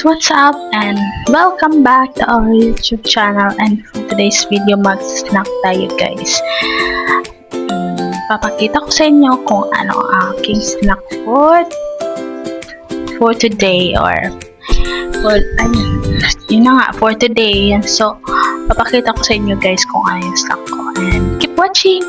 guys, what's up and welcome back to our YouTube channel. And for today's video, mag-snack tayo guys. Papakita ko sa inyo kung ano ang aking snack for today, or yun na nga, for today. So papakita ko sa inyo guys kung ano yung snack ko, and keep watching.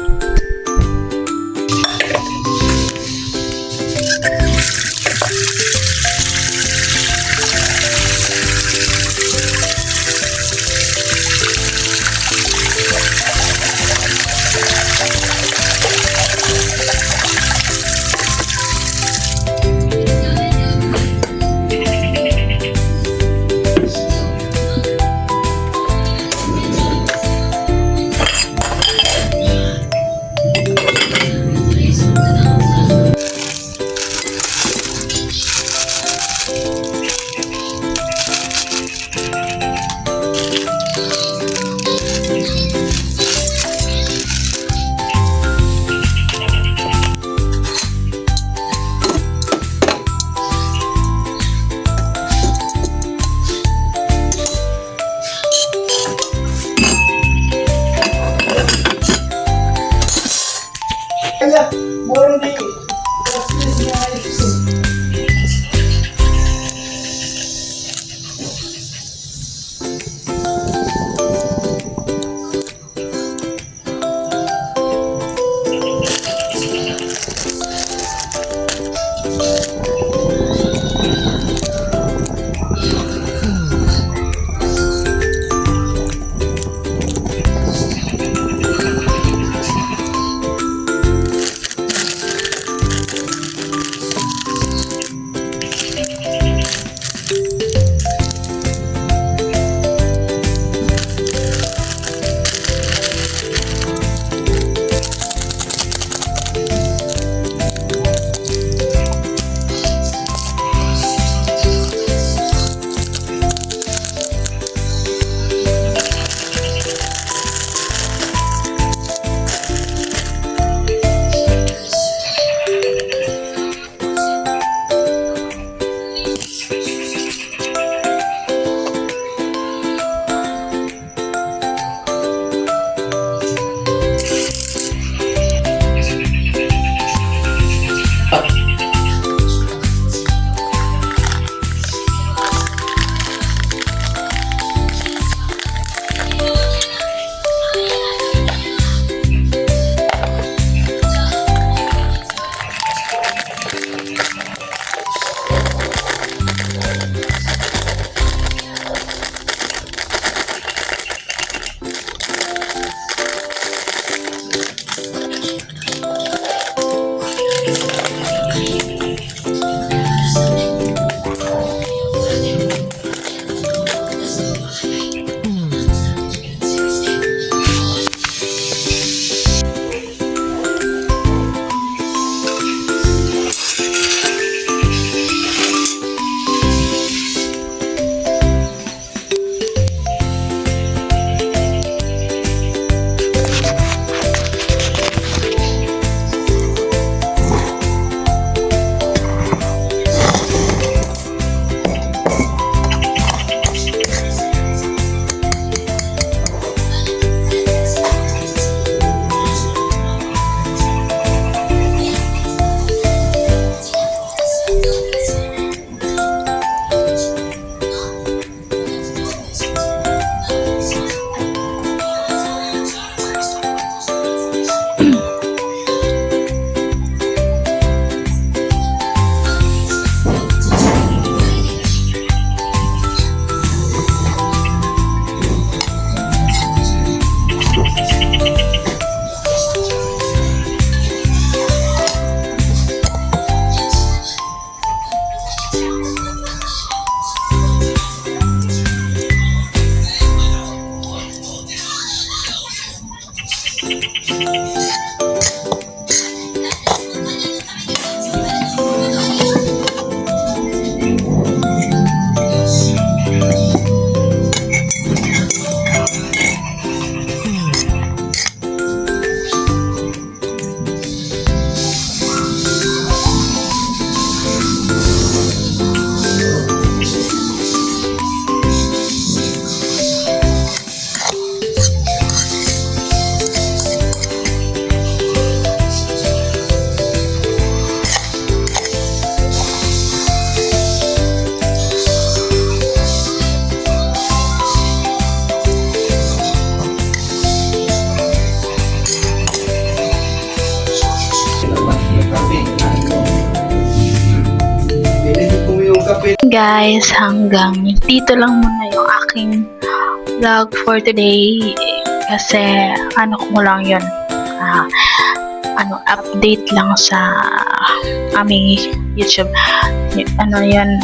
Guys, hanggang dito lang muna yung aking vlog for today. Kasi ano ko lang yun, update lang sa aming YouTube. Ano yun,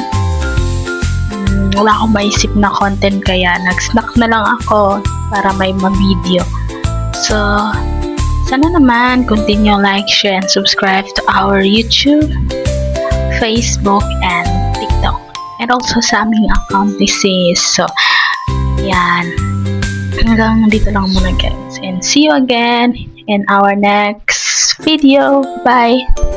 wala akong maisip na content kaya nag-snack na lang ako para may ma-video. So, sana naman continue like, share, and subscribe to our YouTube, Facebook, and TikTok. And also sa aming account this is. So, yan. Hanggang dito lang muna guys. And see you again in our next video. Bye!